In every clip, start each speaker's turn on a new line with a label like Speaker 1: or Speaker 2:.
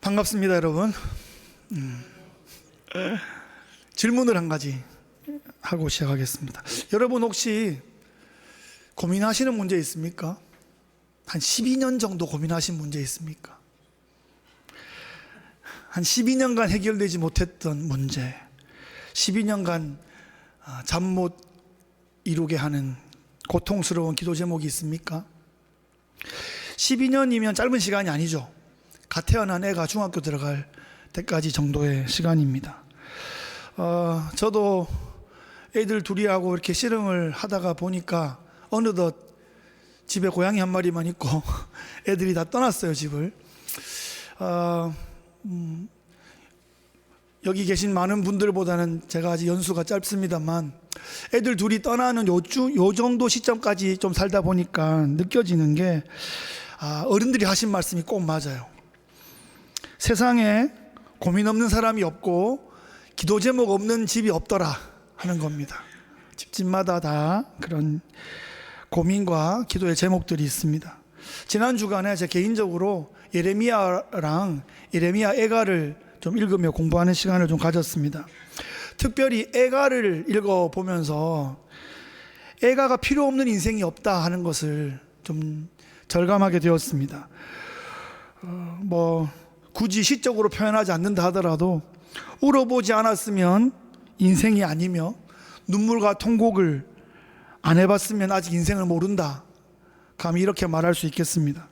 Speaker 1: 반갑습니다, 여러분. 질문을 한 가지 하고 시작하겠습니다. 여러분 혹시 고민하시는 문제 있습니까? 한 12년 정도 고민하신 문제 있습니까? 한 12년간 해결되지 못했던 문제, 12년간 잠 못 이루게 하는 고통스러운 기도 제목이 있습니까? 12년이면 짧은 시간이 아니죠. 갓 태어난 애가 중학교 들어갈 때까지 정도의 시간입니다. 저도 애들 둘이하고 이렇게 씨름을 하다가 보니까 어느덧 집에 고양이 한 마리만 있고 애들이 다 떠났어요, 집을. 여기 계신 많은 분들보다는 제가 아직 연수가 짧습니다만 애들 둘이 떠나는 요 정도 시점까지 좀 살다 보니까 느껴지는 게 어른들이 하신 말씀이 꼭 맞아요. 세상에 고민 없는 사람이 없고 기도 제목 없는 집이 없더라 하는 겁니다. 집집마다 다 그런 고민과 기도의 제목들이 있습니다. 지난 주간에 제 개인적으로 예레미야랑 예레미야 애가를 좀 읽으며 공부하는 시간을 좀 가졌습니다. 특별히 애가를 읽어보면서 애가가 필요 없는 인생이 없다 하는 것을 좀 절감하게 되었습니다. 굳이 시적으로 표현하지 않는다 하더라도 울어보지 않았으면 인생이 아니며 눈물과 통곡을 안 해봤으면 아직 인생을 모른다, 감히 이렇게 말할 수 있겠습니다.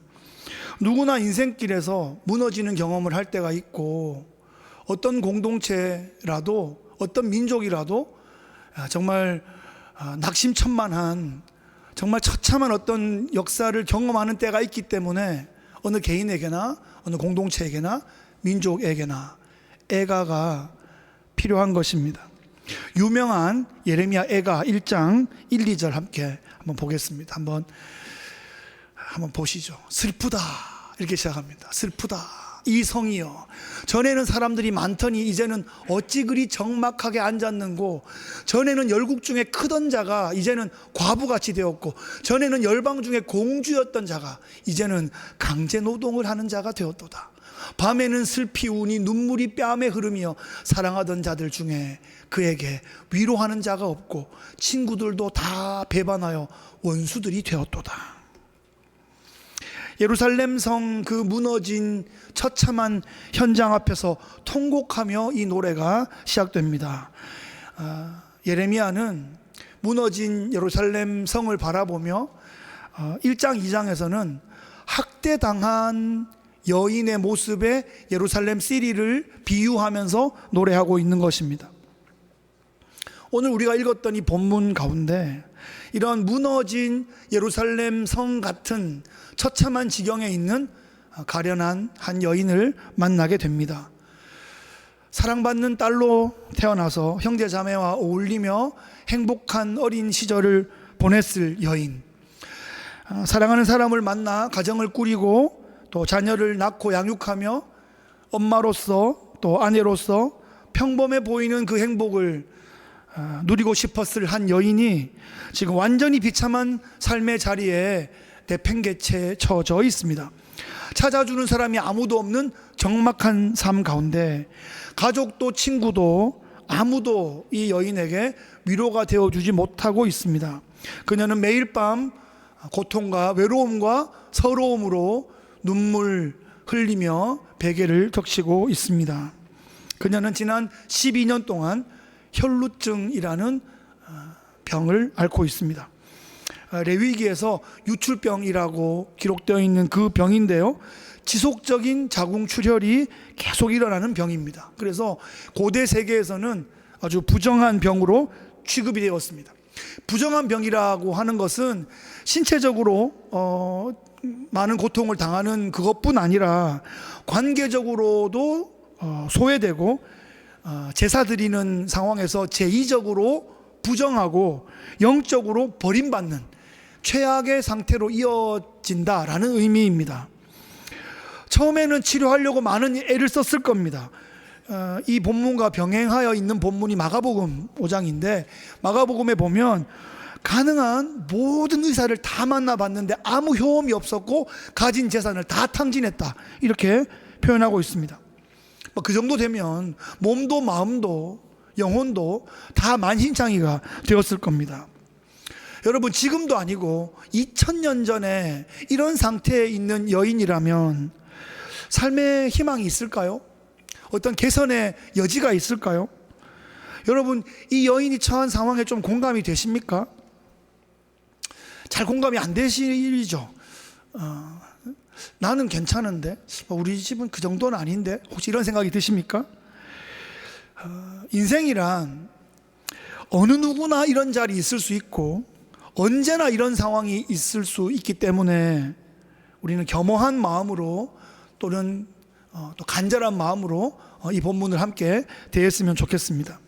Speaker 1: 누구나 인생길에서 무너지는 경험을 할 때가 있고 어떤 공동체라도 어떤 민족이라도 정말 낙심천만한 정말 처참한 어떤 역사를 경험하는 때가 있기 때문에 어느 개인에게나 어느 공동체에게나 민족에게나 애가가 필요한 것입니다. 유명한 예레미야 애가 1장 1, 2절 함께 한번 보겠습니다. 한번 보시죠. 슬프다 이렇게 시작합니다. 슬프다 이 성이여, 전에는 사람들이 많더니 이제는 어찌 그리 적막하게 앉았는고, 전에는 열국 중에 크던 자가 이제는 과부같이 되었고, 전에는 열방 중에 공주였던 자가 이제는 강제 노동을 하는 자가 되었도다. 밤에는 슬피 우니 눈물이 뺨에 흐르며 사랑하던 자들 중에 그에게 위로하는 자가 없고 친구들도 다 배반하여 원수들이 되었도다. 예루살렘 성 그 무너진 처참한 현장 앞에서 통곡하며 이 노래가 시작됩니다. 예레미야는 무너진 예루살렘 성을 바라보며 1장 2장에서는 학대당한 여인의 모습에 예루살렘 시리를 비유하면서 노래하고 있는 것입니다. 오늘 우리가 읽었던 이 본문 가운데 이런 무너진 예루살렘 성 같은 처참한 지경에 있는 가련한 한 여인을 만나게 됩니다. 사랑받는 딸로 태어나서 형제자매와 어울리며 행복한 어린 시절을 보냈을 여인, 사랑하는 사람을 만나 가정을 꾸리고 또 자녀를 낳고 양육하며 엄마로서 또 아내로서 평범해 보이는 그 행복을 누리고 싶었을 한 여인이 지금 완전히 비참한 삶의 자리에 내팽개쳐 처져 있습니다. 찾아주는 사람이 아무도 없는 적막한 삶 가운데 가족도 친구도 아무도 이 여인에게 위로가 되어주지 못하고 있습니다. 그녀는 매일 밤 고통과 외로움과 서러움으로 눈물 흘리며 베개를 적시고 있습니다. 그녀는 지난 12년 동안 혈루증이라는 병을 앓고 있습니다. 레위기에서 유출병이라고 기록되어 있는 그 병인데요, 지속적인 자궁출혈이 계속 일어나는 병입니다. 그래서 고대 세계에서는 아주 부정한 병으로 취급이 되었습니다. 부정한 병이라고 하는 것은 신체적으로 많은 고통을 당하는 그것뿐 아니라 관계적으로도 소외되고 제사 드리는 상황에서 제2적으로 부정하고 영적으로 버림받는 최악의 상태로 이어진다라는 의미입니다. 처음에는 치료하려고 많은 애를 썼을 겁니다. 이 본문과 병행하여 있는 본문이 마가복음 5장인데 마가복음에 보면 가능한 모든 의사를 다 만나봤는데 아무 효험이 없었고 가진 재산을 다 탕진했다, 이렇게 표현하고 있습니다. 그 정도 되면 몸도 마음도 영혼도 다 만신창이가 되었을 겁니다. 여러분, 지금도 아니고 2000년 전에 이런 상태에 있는 여인이라면 삶의 희망이 있을까요? 어떤 개선의 여지가 있을까요? 여러분, 이 여인이 처한 상황에 좀 공감이 되십니까? 잘 공감이 안 되시죠? 나는 괜찮은데 우리 집은 그 정도는 아닌데 혹시 이런 생각이 드십니까? 인생이란 어느 누구나 이런 자리 있을 수 있고 언제나 이런 상황이 있을 수 있기 때문에 우리는 겸허한 마음으로 또는 또 간절한 마음으로 이 본문을 함께 대했으면 좋겠습니다.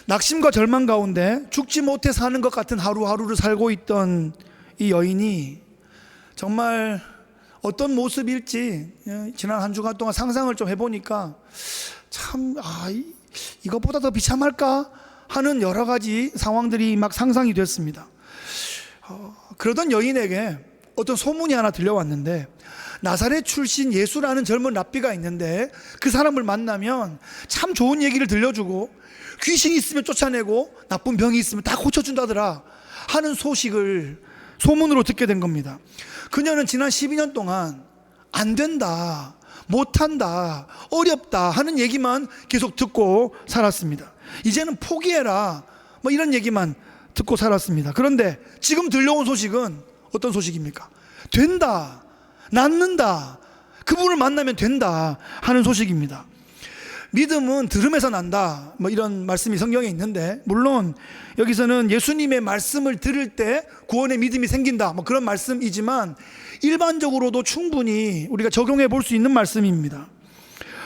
Speaker 1: 낙심과 절망 가운데 죽지 못해 사는 것 같은 하루하루를 살고 있던 이 여인이 정말 어떤 모습일지 지난 한 주간 동안 상상을 좀 해보니까 참 이것보다 더 비참할까 하는 여러 가지 상황들이 막 상상이 됐습니다. 그러던 여인에게 어떤 소문이 하나 들려왔는데, 나사렛 출신 예수라는 젊은 랍비가 있는데 그 사람을 만나면 참 좋은 얘기를 들려주고 귀신이 있으면 쫓아내고 나쁜 병이 있으면 다 고쳐준다더라 하는 소식을 소문으로 듣게 된 겁니다. 그녀는 지난 12년 동안 안 된다, 못한다, 어렵다 하는 얘기만 계속 듣고 살았습니다. 이제는 포기해라 이런 얘기만 듣고 살았습니다. 그런데 지금 들려온 소식은 어떤 소식입니까? 된다, 낫는다, 그분을 만나면 된다 하는 소식입니다. 믿음은 들음에서 난다 이런 말씀이 성경에 있는데, 물론 여기서는 예수님의 말씀을 들을 때 구원의 믿음이 생긴다 그런 말씀이지만 일반적으로도 충분히 우리가 적용해 볼 수 있는 말씀입니다.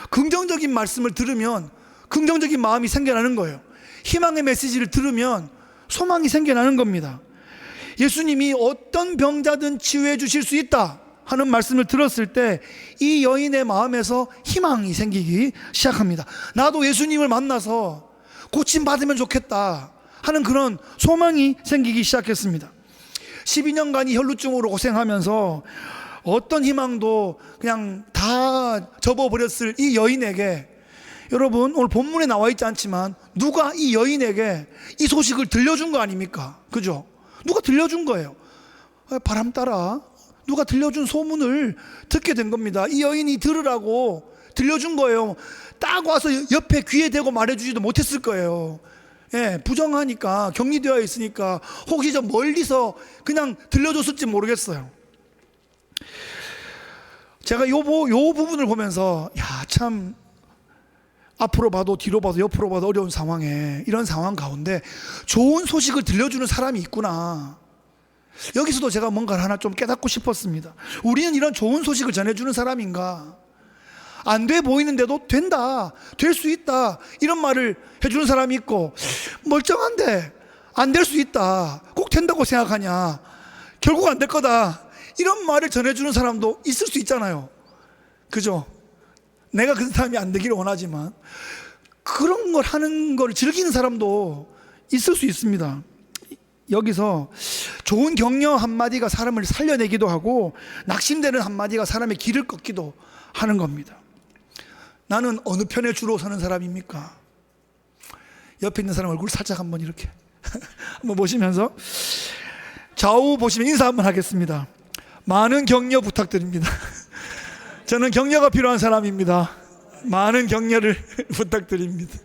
Speaker 1: 긍정적인 말씀을 들으면 긍정적인 마음이 생겨나는 거예요. 희망의 메시지를 들으면 소망이 생겨나는 겁니다. 예수님이 어떤 병자든 치유해 주실 수 있다 하는 말씀을 들었을 때 이 여인의 마음에서 희망이 생기기 시작합니다. 나도 예수님을 만나서 고침받으면 좋겠다 하는 그런 소망이 생기기 시작했습니다. 12년간 이 혈루증으로 고생하면서 어떤 희망도 그냥 다 접어버렸을 이 여인에게, 여러분 오늘 본문에 나와 있지 않지만 누가 이 여인에게 이 소식을 들려준 거 아닙니까? 그죠? 누가 들려준 거예요. 바람 따라 누가 들려준 소문을 듣게 된 겁니다. 이 여인이 들으라고 들려준 거예요. 딱 와서 옆에 귀에 대고 말해주지도 못했을 거예요. 부정하니까, 격리되어 있으니까 혹시 저 멀리서 그냥 들려줬을지 모르겠어요. 제가 요 부분을 보면서 참 앞으로 봐도 뒤로 봐도 옆으로 봐도 어려운 상황에, 이런 상황 가운데 좋은 소식을 들려주는 사람이 있구나, 여기서도 제가 뭔가를 하나 좀 깨닫고 싶었습니다. 우리는 이런 좋은 소식을 전해주는 사람인가? 안 돼 보이는데도 된다, 될 수 있다 이런 말을 해주는 사람이 있고, 멀쩡한데 안 될 수 있다, 꼭 된다고 생각하냐, 결국 안 될 거다 이런 말을 전해주는 사람도 있을 수 있잖아요. 그죠? 내가 그 사람이 안 되기를 원하지만 그런 걸 하는 걸 즐기는 사람도 있을 수 있습니다. 여기서 좋은 격려 한마디가 사람을 살려내기도 하고 낙심되는 한마디가 사람의 길을 꺾기도 하는 겁니다. 나는 어느 편에 주로 서는 사람입니까? 옆에 있는 사람 얼굴 살짝 한번 이렇게 한번 보시면서 좌우 보시면 인사 한번 하겠습니다. 많은 격려 부탁드립니다. 저는 격려가 필요한 사람입니다. 많은 격려를 부탁드립니다.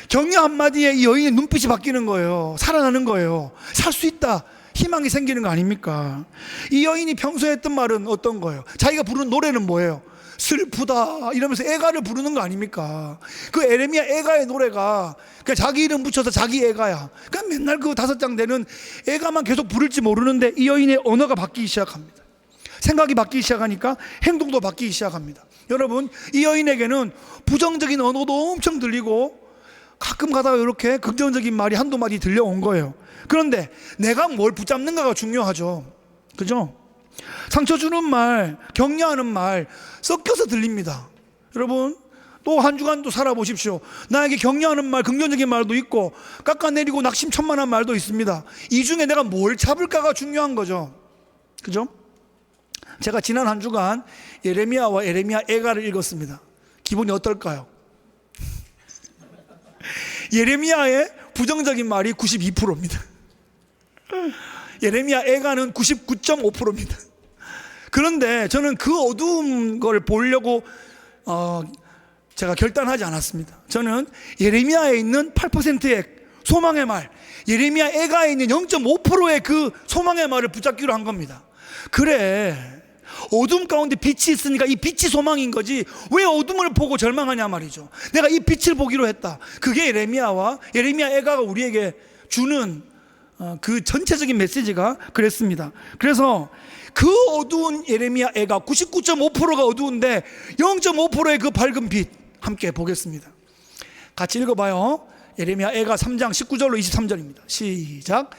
Speaker 1: 격려 한마디에 이 여인의 눈빛이 바뀌는 거예요. 살아나는 거예요. 살 수 있다, 희망이 생기는 거 아닙니까? 이 여인이 평소에 했던 말은 어떤 거예요? 자기가 부르는 노래는 뭐예요? 슬프다 이러면서 애가를 부르는 거 아닙니까? 그 에레미야 애가의 노래가 그냥 자기 이름 붙여서 자기 애가야. 그러니까 맨날 그 5장 되는 애가만 계속 부를지 모르는데 이 여인의 언어가 바뀌기 시작합니다. 생각이 바뀌기 시작하니까 행동도 바뀌기 시작합니다. 여러분, 이 여인에게는 부정적인 언어도 엄청 들리고 가끔 가다가 이렇게 긍정적인 말이 한두 마디 들려온 거예요. 그런데 내가 뭘 붙잡는가가 중요하죠. 그죠? 상처 주는 말, 격려하는 말 섞여서 들립니다. 여러분, 또 한 주간도 살아보십시오. 나에게 격려하는 말, 긍정적인 말도 있고 깎아내리고 낙심천만한 말도 있습니다. 이 중에 내가 뭘 잡을까가 중요한 거죠. 그죠? 제가 지난 한 주간 예레미야와 예레미야 애가를 읽었습니다. 기분이 어떨까요? 예레미야의 부정적인 말이 92%입니다. 예레미야 애가는 99.5%입니다. 그런데 저는 그 어두운 걸 보려고 제가 결단하지 않았습니다. 저는 예레미야에 있는 8%의 소망의 말, 예레미야 애가에 있는 0.5%의 그 소망의 말을 붙잡기로 한 겁니다. 그래, 어둠 가운데 빛이 있으니까 이 빛이 소망인 거지 왜 어둠을 보고 절망하냐 말이죠. 내가 이 빛을 보기로 했다. 그게 예레미야와 예레미야 애가가 우리에게 주는 그 전체적인 메시지가 그랬습니다. 그래서 그 어두운 예레미야 애가 99.5%가 어두운데 0.5%의 그 밝은 빛 함께 보겠습니다. 같이 읽어봐요. 예레미야 애가 3장 19절로 23절입니다. 시작.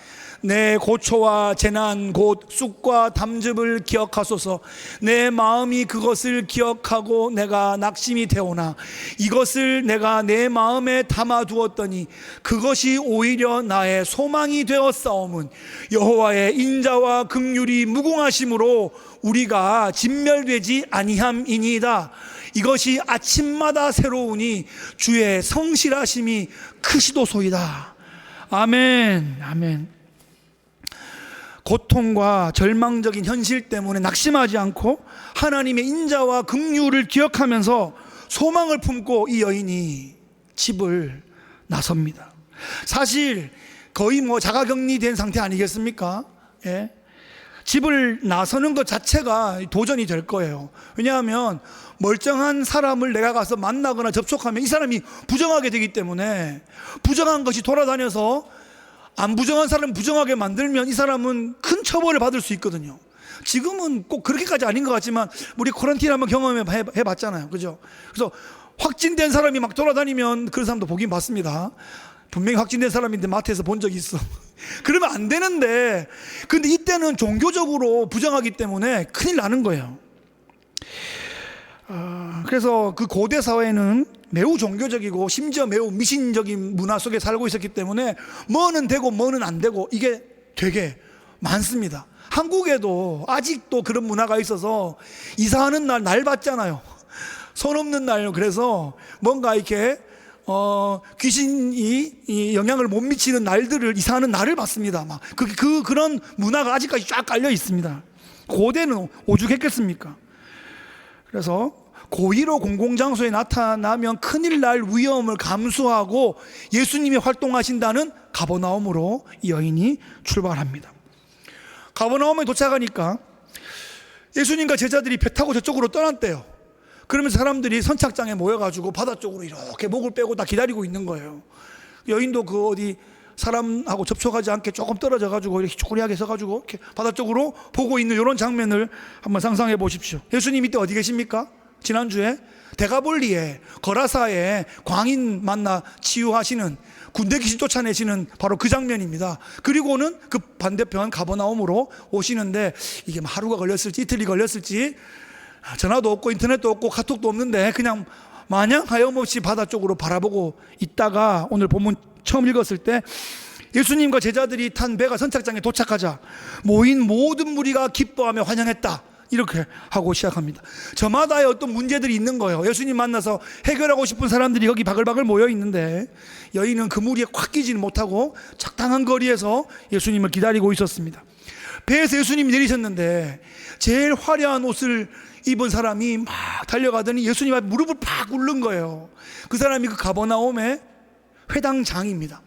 Speaker 1: 내 고초와 재난 곧 쑥과 담즙을 기억하소서. 내 마음이 그것을 기억하고 내가 낙심이 되오나 이것을 내가 내 마음에 담아두었더니 그것이 오히려 나의 소망이 되었사오문 여호와의 인자와 긍휼이 무궁하심으로 우리가 진멸되지 아니함이니이다. 이것이 아침마다 새로우니 주의 성실하심이 크시도소이다. 아멘. 아멘. 고통과 절망적인 현실 때문에 낙심하지 않고 하나님의 인자와 긍휼을 기억하면서 소망을 품고 이 여인이 집을 나섭니다. 사실 거의 자가격리된 상태 아니겠습니까? 예? 집을 나서는 것 자체가 도전이 될 거예요. 왜냐하면 멀쩡한 사람을 내가 가서 만나거나 접촉하면 이 사람이 부정하게 되기 때문에 부정한 것이 돌아다녀서 안 부정한 사람을 부정하게 만들면 이 사람은 큰 처벌을 받을 수 있거든요. 지금은 꼭 그렇게까지 아닌 것 같지만 우리 코런틴 한번 경험해봤잖아요. 그죠? 그래서 확진된 사람이 막 돌아다니면 그런 사람도 보긴 봤습니다. 분명히 확진된 사람인데 마트에서 본 적이 있어. 그러면 안 되는데 근데 이때는 종교적으로 부정하기 때문에 큰일 나는 거예요. 그래서 그 고대 사회는 매우 종교적이고 심지어 매우 미신적인 문화 속에 살고 있었기 때문에 뭐는 되고 뭐는 안 되고 이게 되게 많습니다. 한국에도 아직도 그런 문화가 있어서 이사하는 날 받잖아요. 손 없는 날. 그래서 뭔가 이렇게 귀신이 영향을 못 미치는 날들을 이사하는 날을 받습니다. 막 그런 문화가 아직까지 쫙 깔려 있습니다. 고대는 오죽했겠습니까? 그래서 고의로 공공장소에 나타나면 큰일 날 위험을 감수하고 예수님이 활동하신다는 가버나움으로 이 여인이 출발합니다. 가버나움에 도착하니까 예수님과 제자들이 배 타고 저쪽으로 떠났대요. 그러면서 사람들이 선착장에 모여가지고 바다 쪽으로 이렇게 목을 빼고 다 기다리고 있는 거예요. 여인도 그 어디 사람하고 접촉하지 않게 조금 떨어져가지고 이렇게 쪼그리하게 서가지고 이렇게 바다 쪽으로 보고 있는 이런 장면을 한번 상상해 보십시오. 예수님 이때 어디 계십니까? 지난주에 데가볼리에 거라사에 광인 만나 치유하시는 군대 귀신 쫓아내시는 바로 그 장면입니다. 그리고는 그 반대편 가버나움으로 오시는데 이게 하루가 걸렸을지 이틀이 걸렸을지 전화도 없고 인터넷도 없고 카톡도 없는데 그냥 마냥 하염없이 바다 쪽으로 바라보고 있다가 오늘 본문 처음 읽었을 때 예수님과 제자들이 탄 배가 선착장에 도착하자 모인 모든 무리가 기뻐하며 환영했다. 이렇게 하고 시작합니다. 저마다의 어떤 문제들이 있는 거예요. 예수님 만나서 해결하고 싶은 사람들이 여기 바글바글 모여 있는데 여인은 그 무리에 꽉 끼지는 못하고 적당한 거리에서 예수님을 기다리고 있었습니다. 배에서 예수님이 내리셨는데 제일 화려한 옷을 입은 사람이 막 달려가더니 예수님 앞에 무릎을 팍 꿇는 거예요. 그 사람이 그 가버나움의 회당장입니다.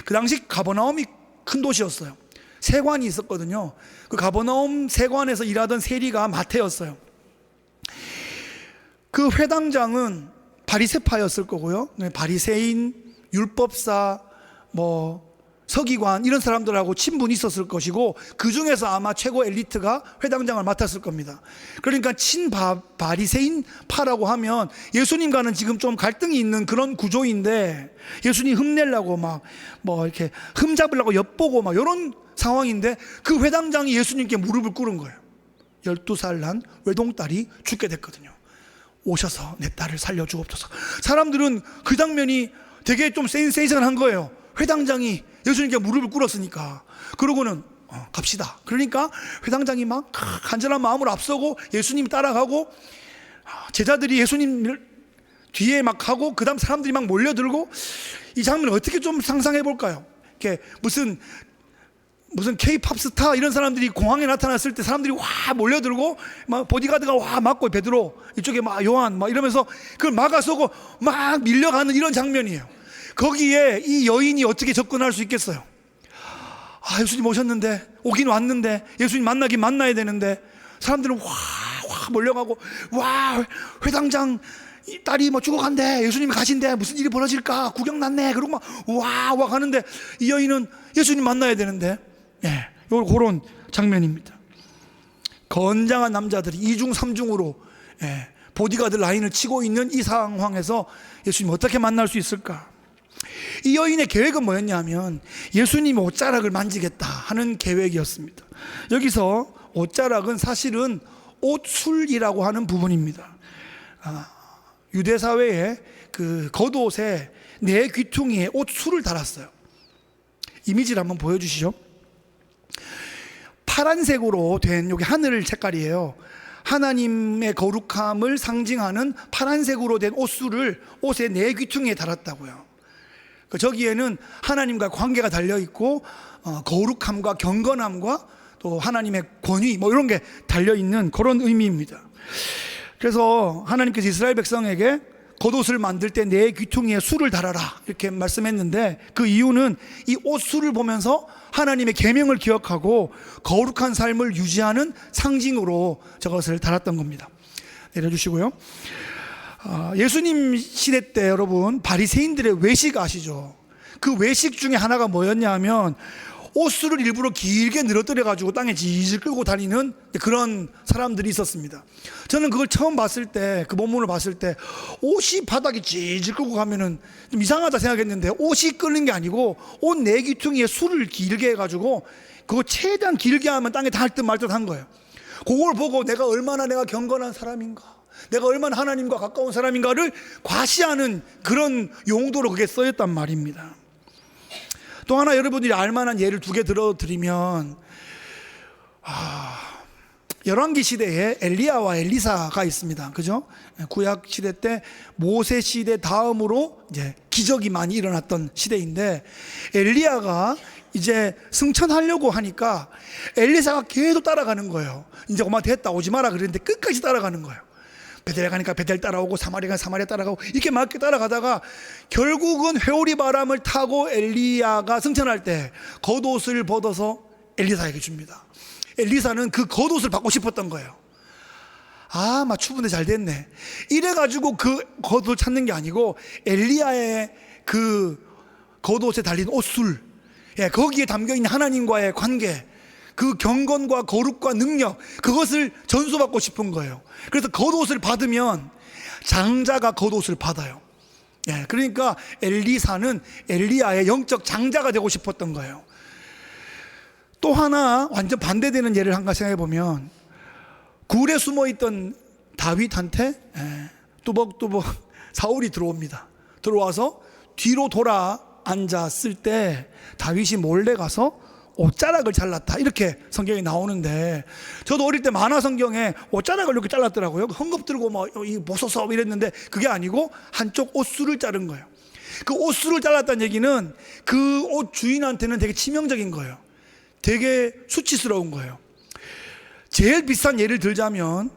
Speaker 1: 그 당시 가버나움이 큰 도시였어요. 세관이 있었거든요. 그 가버나움 세관에서 일하던 세리가 마태였어요. 그 회당장은 바리새파였을 거고요. 바리새인, 율법사, 서기관 이런 사람들하고 친분이 있었을 것이고 그 중에서 아마 최고 엘리트가 회당장을 맡았을 겁니다. 그러니까 친바리새인 파라고 하면 예수님과는 지금 좀 갈등이 있는 그런 구조인데 예수님 흠내려고 이렇게 흠잡으려고 엿보고 이런 상황인데 그 회당장이 예수님께 무릎을 꿇은 거예요. 12살 난 외동딸이 죽게 됐거든요. 오셔서 내 딸을 살려주옵소서. 사람들은 그 장면이 되게 좀 센세이션한 거예요. 회당장이 예수님께 무릎을 꿇었으니까. 그러고는 갑시다. 그러니까 회당장이 막 간절한 마음으로 앞서고 예수님 따라가고 제자들이 예수님 뒤에 막 하고 그 다음 사람들이 막 몰려들고 이 장면을 어떻게 좀 상상해 볼까요? 이렇게 무슨 K-팝 스타 이런 사람들이 공항에 나타났을 때 사람들이 와 몰려들고 막 보디가드가 와 막고 베드로 이쪽에 막 요한 막 이러면서 그걸 막아서고 막 밀려가는 이런 장면이에요. 거기에 이 여인이 어떻게 접근할 수 있겠어요? 예수님 오셨는데 오긴 왔는데 예수님 만나긴 만나야 되는데 사람들은 와 몰려가고 와 회당장 딸이 뭐 죽어간대 예수님이 가신대 무슨 일이 벌어질까 구경 났네 그러고 막 와 가는데 이 여인은 예수님 만나야 되는데 그런 장면입니다. 건장한 남자들이 2중 3중으로 보디가드 라인을 치고 있는 이 상황에서 예수님 어떻게 만날 수 있을까? 이 여인의 계획은 뭐였냐면 예수님의 옷자락을 만지겠다 하는 계획이었습니다. 여기서 옷자락은 사실은 옷술이라고 하는 부분입니다. 유대 사회에 그 겉옷에 네 귀퉁이에 옷술을 달았어요. 이미지를 한번 보여주시죠. 파란색으로 된 여기 하늘 색깔이에요. 하나님의 거룩함을 상징하는 파란색으로 된 옷술을 옷의 네 귀퉁이에 달았다고요. 저기에는 하나님과 관계가 달려있고 거룩함과 경건함과 또 하나님의 권위 뭐 이런 게 달려있는 그런 의미입니다. 그래서 하나님께서 이스라엘 백성에게 겉옷을 만들 때 네 귀퉁이에 술을 달아라 이렇게 말씀했는데 그 이유는 이 옷술을 보면서 하나님의 계명을 기억하고 거룩한 삶을 유지하는 상징으로 저것을 달았던 겁니다. 내려주시고요. 예수님 시대 때 여러분 바리새인들의 외식 아시죠? 그 외식 중에 하나가 뭐였냐 하면 옷술을 일부러 길게 늘어뜨려 가지고 땅에 질질 끌고 다니는 그런 사람들이 있었습니다. 저는 그걸 처음 봤을 때 그 본문을 봤을 때 옷이 바닥에 질질 끌고 가면은 좀 이상하다 생각했는데 옷이 끓는 게 아니고 옷 네 귀퉁이에 술을 길게 해가지고 그거 최대한 길게 하면 땅에 닿을 듯 말 듯 한 거예요. 그걸 보고 내가 얼마나 경건한 사람인가 내가 얼마나 하나님과 가까운 사람인가를 과시하는 그런 용도로 그게 쓰였단 말입니다. 또 하나 여러분들이 알만한 예를 두 개 들어드리면 열왕기 시대에 엘리야와 엘리사가 있습니다. 그죠? 구약 시대 때 모세 시대 다음으로 이제 기적이 많이 일어났던 시대인데 엘리야가 이제 승천하려고 하니까 엘리사가 계속 따라가는 거예요. 이제 엄마 됐다 오지 마라 그랬는데 끝까지 따라가는 거예요. 베델 가니까 베델 따라오고 사마리아 가니까 사마리아 따라가고 이렇게 막 따라가다가 결국은 회오리 바람을 타고 엘리야가 승천할 때 겉옷을 벗어서 엘리사에게 줍니다. 엘리사는 그 겉옷을 받고 싶었던 거예요. 막 추분데 잘 됐네 이래가지고 그 겉옷을 찾는 게 아니고 엘리야의 그 겉옷에 달린 옷술 거기에 담겨있는 하나님과의 관계 그 경건과 거룩과 능력 그것을 전수받고 싶은 거예요. 그래서 겉옷을 받으면 장자가 겉옷을 받아요. 그러니까 엘리사는 엘리야의 영적 장자가 되고 싶었던 거예요. 또 하나 완전 반대되는 예를 한 가지 생각해 보면 굴에 숨어있던 다윗한테 뚜벅뚜벅 사울이 들어옵니다. 들어와서 뒤로 돌아 앉았을 때 다윗이 몰래 가서 옷자락을 잘랐다 이렇게 성경에 나오는데 저도 어릴 때 만화 성경에 옷자락을 이렇게 잘랐더라고요. 헝겊 들고 뭐 보소서 이랬는데 그게 아니고 한쪽 옷술을 자른 거예요. 그 옷술을 잘랐다는 얘기는 그 옷 주인한테는 되게 치명적인 거예요. 되게 수치스러운 거예요. 제일 비싼 예를 들자면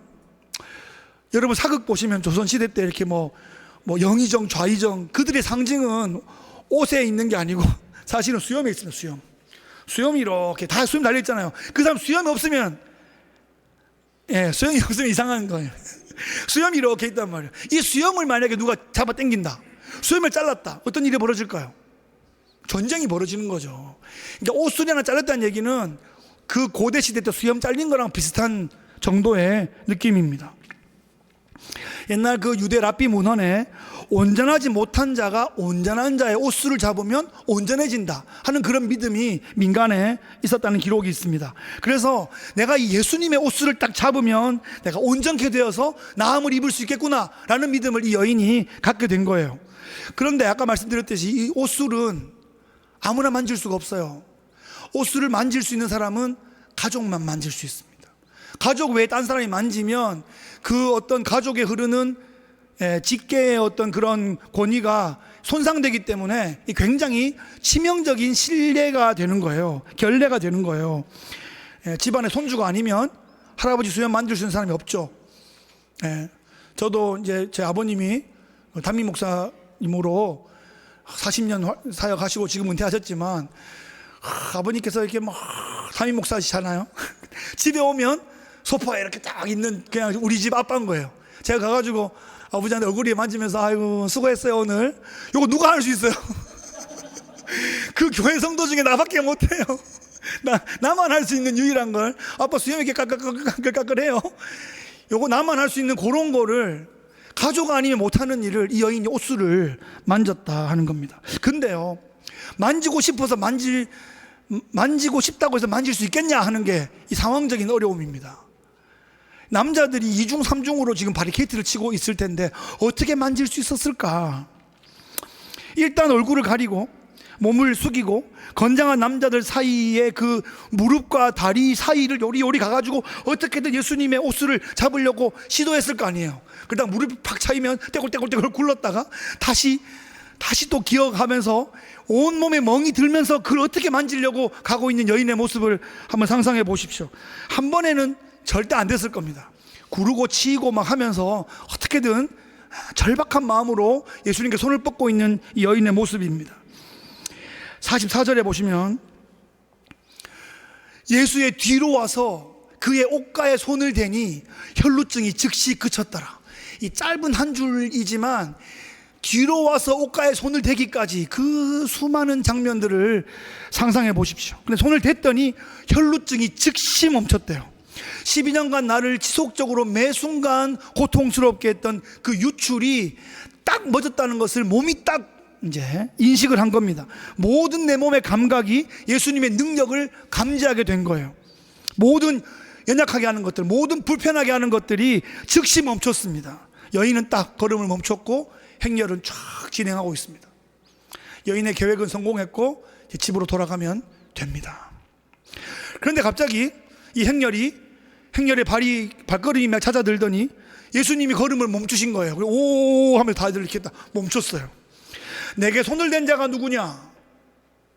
Speaker 1: 여러분 사극 보시면 조선시대 때 이렇게 뭐 영의정 좌의정 그들의 상징은 옷에 있는 게 아니고 사실은 수염에 있습니다. 수염이 이렇게 다 수염 달려있잖아요. 그 사람 수염이 없으면 수염이 없으면 이상한 거예요. 수염이 이렇게 있단 말이에요. 이 수염을 만약에 누가 잡아 당긴다 수염을 잘랐다 어떤 일이 벌어질까요? 전쟁이 벌어지는 거죠. 그러니까 옷술이 하나 잘랐다는 얘기는 그 고대 시대 때 수염 잘린 거랑 비슷한 정도의 느낌입니다. 옛날 그 유대 랍비 문헌에 온전하지 못한 자가 온전한 자의 옷술을 잡으면 온전해진다 하는 그런 믿음이 민간에 있었다는 기록이 있습니다. 그래서 내가 이 예수님의 옷술을 딱 잡으면 내가 온전케 되어서 나음을 입을 수 있겠구나 라는 믿음을 이 여인이 갖게 된 거예요. 그런데 아까 말씀드렸듯이 이 옷술은 아무나 만질 수가 없어요. 옷을 만질 수 있는 사람은 가족만 만질 수 있습니다. 가족 외에 딴 사람이 만지면 그 어떤 가족에 흐르는 직계의 어떤 그런 권위가 손상되기 때문에 굉장히 치명적인 실례가 되는 거예요. 결례가 되는 거예요. 집안의 손주가 아니면 할아버지 수염 만질 수 있는 사람이 없죠. 저도 이제 제 아버님이 담임 목사님으로 40년 사역하시고 지금 은퇴하셨지만 아버님께서 이렇게 막 담임 목사시잖아요. 집에 오면 소파에 이렇게 딱 있는 그냥 우리 집 아빠인 거예요. 제가 가가지고 아버지한테 얼굴에 만지면서 아이고 수고했어요 오늘. 이거 누가 할 수 있어요? 그 교회 성도 중에 나밖에 못해요. 나만 할 수 있는 유일한 걸. 아빠 수염 이렇게 까끌까끌해요. 요거 나만 할 수 있는 그런 거를 가족 아니면 못하는 일을 이 여인이 옷을 만졌다 하는 겁니다. 근데요, 만지고 싶어서 만지고 싶다고 해서 만질 수 있겠냐 하는 게 이 상황적인 어려움입니다. 남자들이 2중 3중으로 지금 바리케이트를 치고 있을 텐데 어떻게 만질 수 있었을까? 일단 얼굴을 가리고 몸을 숙이고 건장한 남자들 사이에 그 무릎과 다리 사이를 요리요리 가가지고 어떻게든 예수님의 옷을 잡으려고 시도했을 거 아니에요. 그러다 무릎이 팍 차이면 떼굴떼굴떼굴 굴렀다가 다시 또 기억하면서 온몸에 멍이 들면서 그걸 어떻게 만지려고 가고 있는 여인의 모습을 한번 상상해 보십시오. 한 번에는 절대 안 됐을 겁니다. 구르고 치이고 막 하면서 어떻게든 절박한 마음으로 예수님께 손을 뻗고 있는 이 여인의 모습입니다. 44절에 보시면 예수의 뒤로 와서 그의 옷가에 손을 대니 혈루증이 즉시 그쳤더라. 이 짧은 한 줄이지만 뒤로 와서 옷가에 손을 대기까지 그 수많은 장면들을 상상해 보십시오. 근데 손을 댔더니 혈루증이 즉시 멈췄대요. 12년간 나를 지속적으로 매 순간 고통스럽게 했던 그 유출이 딱 멎었다는 것을 몸이 딱 이제 인식을 한 겁니다. 모든 내 몸의 감각이 예수님의 능력을 감지하게 된 거예요. 모든 연약하게 하는 것들, 모든 불편하게 하는 것들이 즉시 멈췄습니다. 여인은 딱 걸음을 멈췄고 행렬은 쫙 진행하고 있습니다. 여인의 계획은 성공했고 집으로 돌아가면 됩니다. 그런데 갑자기 이 행렬의 발걸음이 막 잦아들더니 예수님이 걸음을 멈추신 거예요. 오 하면 다들 이렇게 멈췄어요. 내게 손을 댄 자가 누구냐?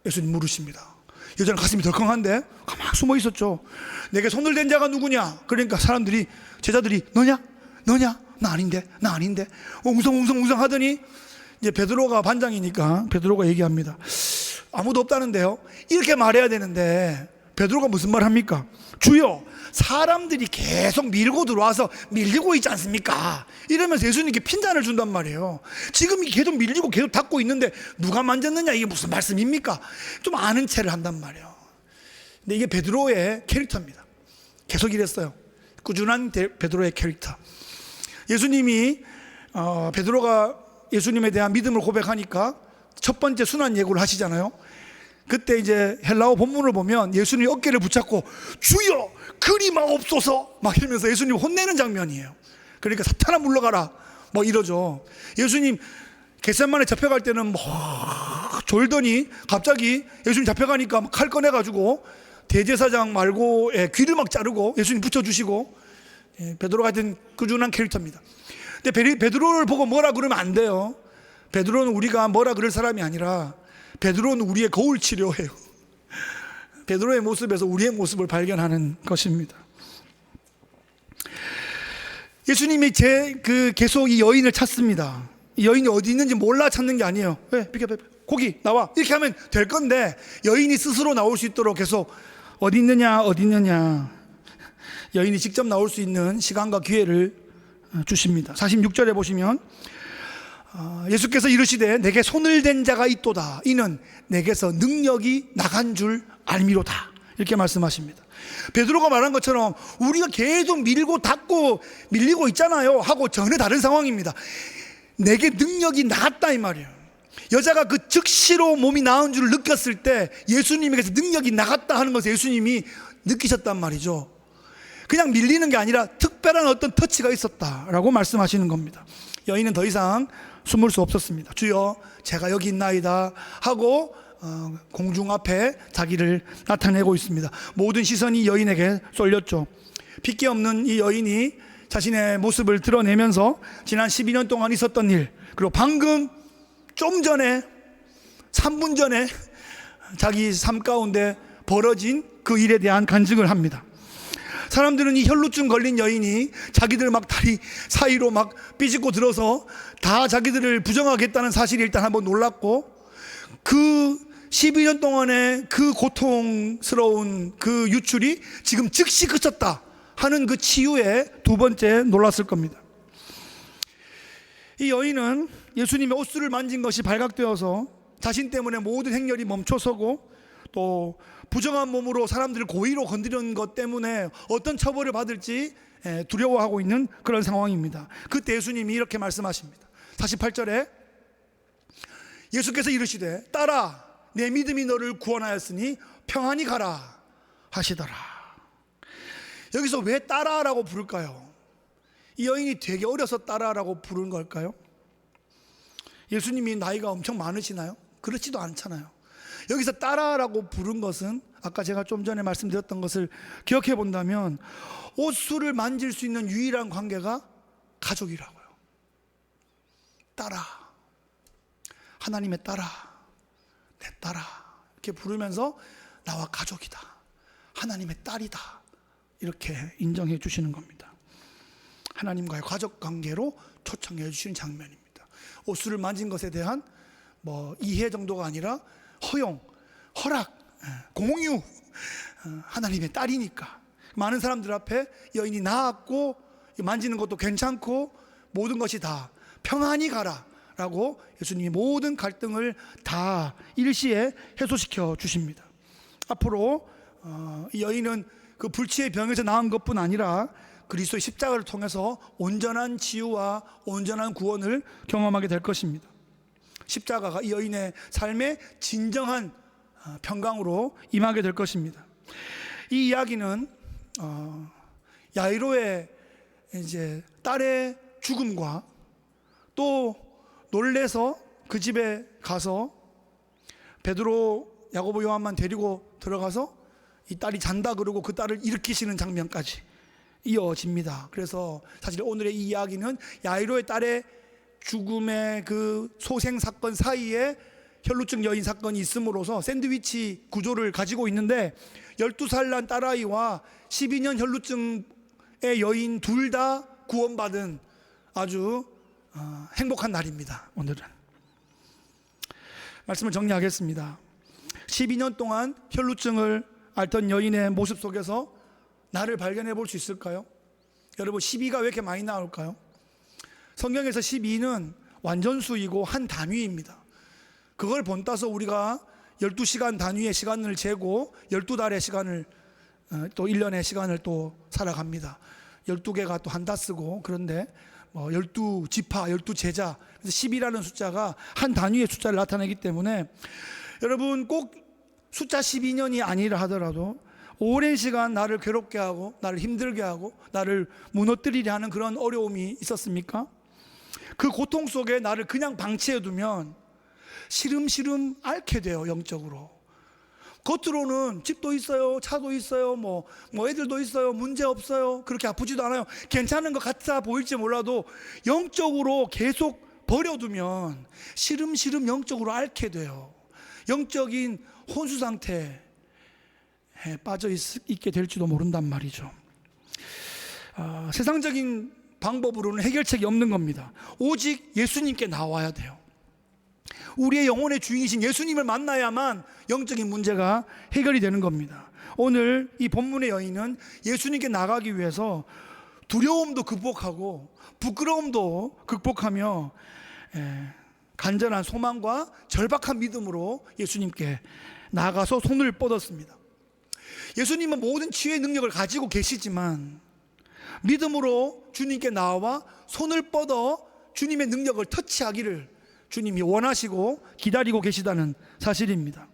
Speaker 1: 예수님 물으십니다. 여자는 가슴이 덜컹한데 가만히 숨어 있었죠. 내게 손을 댄 자가 누구냐? 그러니까 제자들이 너냐? 나 아닌데 웅성웅성 하더니 이제 베드로가 반장이니까 베드로가 얘기합니다. 아무도 없다는데요. 이렇게 말해야 되는데 베드로가 무슨 말 합니까? 주여, 사람들이 계속 밀고 들어와서 밀리고 있지 않습니까? 이러면서 예수님께 핀잔을 준단 말이에요. 지금 계속 밀리고 계속 닫고 있는데 누가 만졌느냐, 이게 무슨 말씀입니까? 좀 아는 체를 한단 말이에요. 근데 이게 베드로의 캐릭터입니다. 계속 이랬어요. 꾸준한 베드로의 캐릭터. 예수님이 베드로가 예수님에 대한 믿음을 고백하니까 첫 번째 순환 예고를 하시잖아요. 그때 이제 헬라어 본문을 보면 예수님이 어깨를 붙잡고 주여 그리 마옵소서 막 이러면서 예수님 혼내는 장면이에요. 그러니까 사탄아 물러가라 뭐 이러죠. 예수님 겟세마네 잡혀갈 때는 막 졸더니 갑자기 예수님 잡혀가니까 칼 꺼내가지고 대제사장 말고 귀를 막 자르고 예수님 붙여주시고, 베드로가 하여튼 꾸준한 캐릭터입니다. 근데 베드로를 보고 뭐라 그러면 안 돼요. 베드로는 우리가 뭐라 그럴 사람이 아니라 베드로는 우리의 거울 치료예요. 베드로의 모습에서 우리의 모습을 발견하는 것입니다. 예수님이 계속 이 여인을 찾습니다. 이 여인이 어디 있는지 몰라 찾는 게 아니에요. 비켜, 거기 나와 이렇게 하면 될 건데 여인이 스스로 나올 수 있도록 계속 어디 있느냐 여인이 직접 나올 수 있는 시간과 기회를 주십니다. 46절에 보시면 예수께서 이르시되 내게 손을 댄 자가 있도다. 이는 내게서 능력이 나간 줄 알미로다. 이렇게 말씀하십니다. 베드로가 말한 것처럼 우리가 계속 밀고 닫고 밀리고 있잖아요 하고 전혀 다른 상황입니다. 내게 능력이 나갔다 이 말이에요. 여자가 그 즉시로 몸이 나은 줄 느꼈을 때 예수님에게서 능력이 나갔다 하는 것을 예수님이 느끼셨단 말이죠. 그냥 밀리는 게 아니라 특별한 어떤 터치가 있었다라고 말씀하시는 겁니다. 여인은 더 이상 숨을 수 없었습니다. 주여 제가 여기 있나이다 하고 공중 앞에 자기를 나타내고 있습니다. 모든 시선이 여인에게 쏠렸죠. 핏기 없는 이 여인이 자신의 모습을 드러내면서 지난 12년 동안 있었던 일, 그리고 방금 좀 전에 3분 전에 자기 삶 가운데 벌어진 그 일에 대한 간증을 합니다. 사람들은 이 혈루증 걸린 여인이 자기들 막 다리 사이로 막 삐집고 들어서 다 자기들을 부정하겠다는 사실이 일단 한번 놀랐고, 그 12년 동안의 그 고통스러운 그 유출이 지금 즉시 그쳤다 하는 그 치유에 두 번째 놀랐을 겁니다. 이 여인은 예수님의 옷수를 만진 것이 발각되어서 자신 때문에 모든 행렬이 멈춰서고, 또 부정한 몸으로 사람들을 고의로 건드리는 것 때문에 어떤 처벌을 받을지 두려워하고 있는 그런 상황입니다. 그때 예수님이 이렇게 말씀하십니다. 48절에 예수께서 이르시되 딸아 내 믿음이 너를 구원하였으니 평안히 가라 하시더라. 여기서 왜 딸아라고 부를까요? 이 여인이 되게 어려서 딸아라고 부른 걸까요? 예수님이 나이가 엄청 많으시나요? 그렇지도 않잖아요. 여기서 딸아라고 부른 것은 아까 제가 좀 전에 말씀드렸던 것을 기억해 본다면 옷수를 만질 수 있는 유일한 관계가 가족이라고요. 딸아, 하나님의 딸아, 내 딸아 이렇게 부르면서 나와 가족이다, 하나님의 딸이다 이렇게 인정해 주시는 겁니다. 하나님과의 가족 관계로 초청해 주시는 장면입니다. 옷수를 만진 것에 대한 이해 정도가 아니라 허용, 허락, 공유, 하나님의 딸이니까 많은 사람들 앞에 여인이 나았고 만지는 것도 괜찮고 모든 것이 다 평안히 가라 라고 예수님이 모든 갈등을 다 일시에 해소시켜 주십니다. 앞으로 이 여인은 그 불치의 병에서 나은 것뿐 아니라 그리스도의 십자가를 통해서 온전한 치유와 온전한 구원을 경험하게 될 것입니다. 십자가가 이 여인의 삶의 진정한 평강으로 임하게 될 것입니다. 이 이야기는 야이로의 이제 딸의 죽음과 또 놀래서 그 집에 가서 베드로, 야고보, 요한만 데리고 들어가서 이 딸이 잔다 그러고 그 딸을 일으키시는 장면까지 이어집니다. 그래서 사실 오늘의 이 이야기는 야이로의 딸의 죽음의 그 소생 사건 사이에 혈루증 여인 사건이 있음으로써 샌드위치 구조를 가지고 있는데 12살 난 딸아이와 12년 혈루증의 여인 둘 다 구원받은 아주 행복한 날입니다. 오늘은 말씀을 정리하겠습니다. 12년 동안 혈루증을 앓던 여인의 모습 속에서 나를 발견해 볼 수 있을까요? 여러분 12가 왜 이렇게 많이 나올까요? 성경에서 12는 완전수이고 한 단위입니다. 그걸 본따서 우리가 12시간 단위의 시간을 재고 12달의 시간을 또 1년의 시간을 또 살아갑니다. 12개가 또 한다 쓰고, 그런데 12지파, 12제자, 그래서 10이라는 숫자가 한 단위의 숫자를 나타내기 때문에 여러분 꼭 숫자 12년이 아니라 하더라도 오랜 시간 나를 괴롭게 하고 나를 힘들게 하고 나를 무너뜨리려 하는 그런 어려움이 있었습니까? 그 고통 속에 나를 그냥 방치해 두면 시름시름 앓게 돼요. 영적으로. 겉으로는 집도 있어요, 차도 있어요, 뭐 애들도 있어요, 문제 없어요, 그렇게 아프지도 않아요, 괜찮은 것 같아 보일지 몰라도 영적으로 계속 버려두면 시름시름 영적으로 앓게 돼요. 영적인 혼수 상태에 빠져 있게 될지도 모른단 말이죠. 세상적인 방법으로는 해결책이 없는 겁니다. 오직 예수님께 나와야 돼요. 우리의 영혼의 주인이신 예수님을 만나야만 영적인 문제가 해결이 되는 겁니다. 오늘 이 본문의 여인은 예수님께 나가기 위해서 두려움도 극복하고 부끄러움도 극복하며 간절한 소망과 절박한 믿음으로 예수님께 나가서 손을 뻗었습니다. 예수님은 모든 치유의 능력을 가지고 계시지만 믿음으로 주님께 나와 손을 뻗어 주님의 능력을 터치하기를 주님이 원하시고 기다리고 계시다는 사실입니다.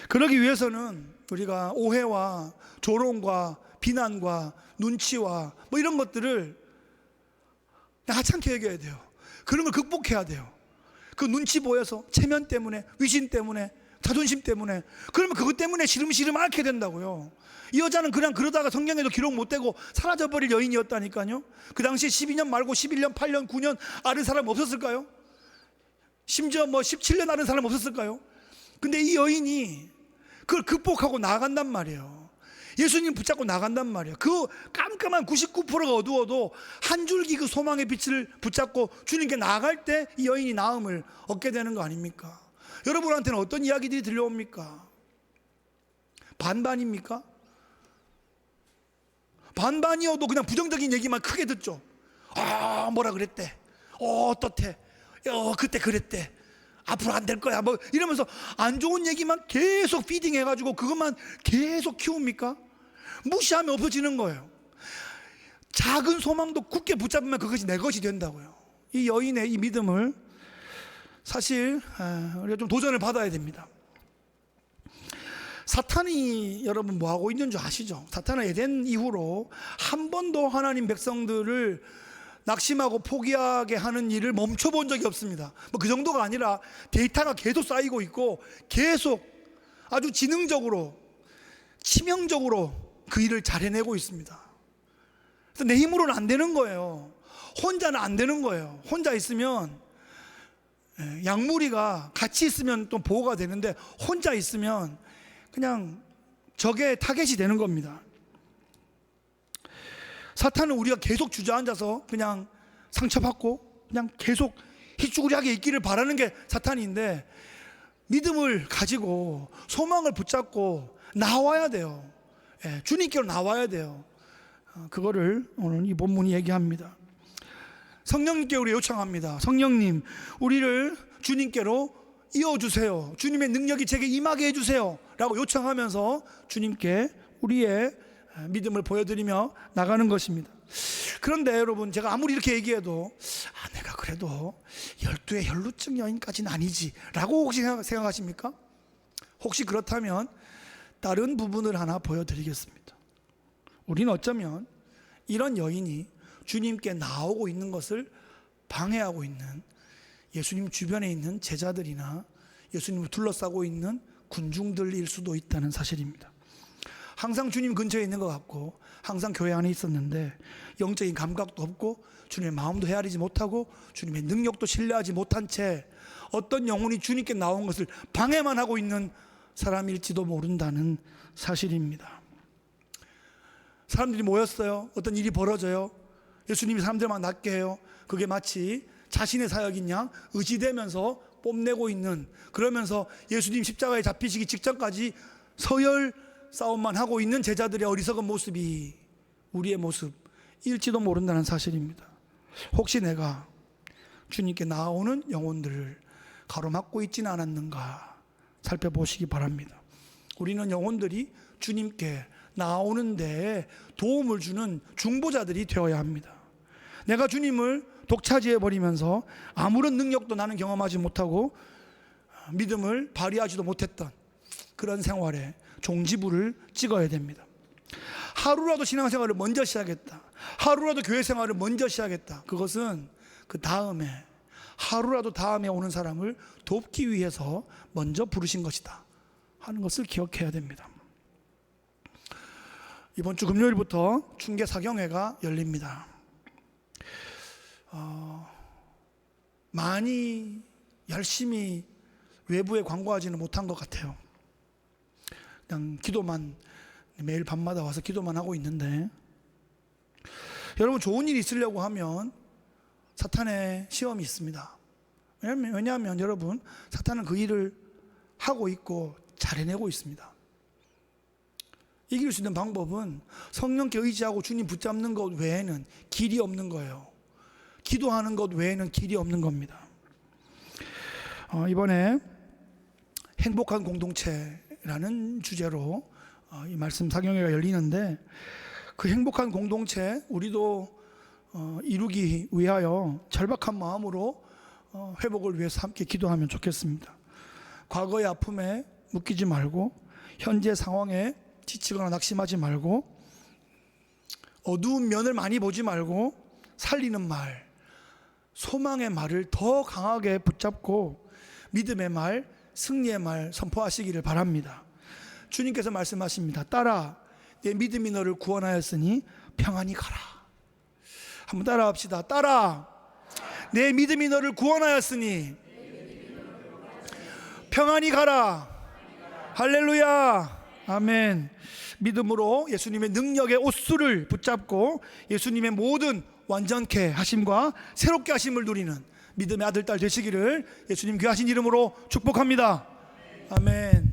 Speaker 1: 그러기 위해서는 우리가 오해와 조롱과 비난과 눈치와 이런 것들을 하찮게 여겨야 돼요. 그런 걸 극복해야 돼요. 그 눈치 보여서 체면 때문에, 위신 때문에 자존심 때문에. 그러면 그것 때문에 시름시름 앓게 된다고요. 이 여자는 그냥 그러다가 성경에도 기록 못 되고 사라져버릴 여인이었다니까요. 그 당시에 12년 말고 11년, 8년, 9년 앓은 사람 없었을까요? 심지어 17년 앓은 사람 없었을까요? 근데 이 여인이 그걸 극복하고 나간단 말이에요. 예수님 붙잡고 나간단 말이에요. 그 깜깜한 99%가 어두워도 한 줄기 그 소망의 빛을 붙잡고 주님께 나아갈 때 이 여인이 나음을 얻게 되는 거 아닙니까? 여러분한테는 어떤 이야기들이 들려옵니까? 반반입니까? 반반이어도 그냥 부정적인 얘기만 크게 듣죠. 뭐라 그랬대. 어떻대. 그때 그랬대. 앞으로 안 될 거야. 이러면서 안 좋은 얘기만 계속 피딩 해가지고 그것만 계속 키웁니까? 무시하면 없어지는 거예요. 작은 소망도 굳게 붙잡으면 그것이 내 것이 된다고요. 이 여인의 이 믿음을 사실 우리가 좀 도전을 받아야 됩니다. 사탄이 여러분 뭐하고 있는 줄 아시죠? 사탄은 에덴 이후로 한 번도 하나님 백성들을 낙심하고 포기하게 하는 일을 멈춰본 적이 없습니다. 그 정도가 아니라 데이터가 계속 쌓이고 있고 계속 아주 지능적으로 치명적으로 그 일을 잘 해내고 있습니다. 그래서 내 힘으로는 안 되는 거예요. 혼자는 안 되는 거예요. 혼자 있으면 양무리가 같이 있으면 또 보호가 되는데 혼자 있으면 그냥 적의 타겟이 되는 겁니다. 사탄은 우리가 계속 주저앉아서 그냥 상처받고 그냥 계속 희쭈구리하게 있기를 바라는 게 사탄인데, 믿음을 가지고 소망을 붙잡고 나와야 돼요. 주님께로 나와야 돼요. 그거를 오늘 이 본문이 얘기합니다. 성령님께 우리 요청합니다. 성령님, 우리를 주님께로 이어주세요. 주님의 능력이 제게 임하게 해주세요 라고 요청하면서 주님께 우리의 믿음을 보여드리며 나가는 것입니다. 그런데 여러분, 제가 아무리 이렇게 얘기해도 내가 그래도 12의 혈루증 여인까지는 아니지 라고 혹시 생각하십니까? 혹시 그렇다면 다른 부분을 하나 보여드리겠습니다. 우리는 어쩌면 이런 여인이 주님께 나오고 있는 것을 방해하고 있는 예수님 주변에 있는 제자들이나 예수님을 둘러싸고 있는 군중들일 수도 있다는 사실입니다. 항상 주님 근처에 있는 것 같고 항상 교회 안에 있었는데 영적인 감각도 없고 주님의 마음도 헤아리지 못하고 주님의 능력도 신뢰하지 못한 채 어떤 영혼이 주님께 나온 것을 방해만 하고 있는 사람일지도 모른다는 사실입니다. 사람들이 모였어요. 어떤 일이 벌어져요. 예수님이 사람들만 낫게 해요. 그게 마치 자신의 사역인 양 의지되면서 뽐내고 있는, 그러면서 예수님 십자가에 잡히시기 직전까지 서열 싸움만 하고 있는 제자들의 어리석은 모습이 우리의 모습일지도 모른다는 사실입니다. 혹시 내가 주님께 나오는 영혼들을 가로막고 있지는 않았는가 살펴보시기 바랍니다. 우리는 영혼들이 주님께 나오는 데에 도움을 주는 중보자들이 되어야 합니다. 내가 주님을 독차지해버리면서 아무런 능력도 나는 경험하지 못하고 믿음을 발휘하지도 못했던 그런 생활에 종지부를 찍어야 됩니다. 하루라도 신앙생활을 먼저 시작했다, 하루라도 교회 생활을 먼저 시작했다, 그것은 그 다음에 하루라도 다음에 오는 사람을 돕기 위해서 먼저 부르신 것이다 하는 것을 기억해야 됩니다. 이번 주 금요일부터 충계 사경회가 열립니다. 많이 열심히 외부에 광고하지는 못한 것 같아요. 그냥 기도만 매일 밤마다 와서 기도만 하고 있는데, 여러분 좋은 일이 있으려고 하면 사탄의 시험이 있습니다. 왜냐하면 여러분, 사탄은 그 일을 하고 있고 잘 해내고 있습니다. 이길 수 있는 방법은 성령께 의지하고 주님 붙잡는 것 외에는 길이 없는 거예요. 기도하는 것 외에는 길이 없는 겁니다. 이번에 행복한 공동체라는 주제로 이 말씀 사경회가 열리는데, 그 행복한 공동체 우리도 이루기 위하여 절박한 마음으로 회복을 위해서 함께 기도하면 좋겠습니다. 과거의 아픔에 묶이지 말고, 현재 상황에 지치거나 낙심하지 말고, 어두운 면을 많이 보지 말고 살리는 말, 소망의 말을 더 강하게 붙잡고 믿음의 말, 승리의 말 선포하시기를 바랍니다. 주님께서 말씀하십니다. 딸아, 내 믿음이 너를 구원하였으니 평안히 가라. 한번 따라합시다. 딸아, 내 믿음이 너를 구원하였으니 평안히 가라. 할렐루야. 아멘. 믿음으로 예수님의 능력의 옷수를 붙잡고 예수님의 모든 완전케 하심과 새롭게 하심을 누리는 믿음의 아들, 딸 되시기를 예수님 귀하신 이름으로 축복합니다. 아멘.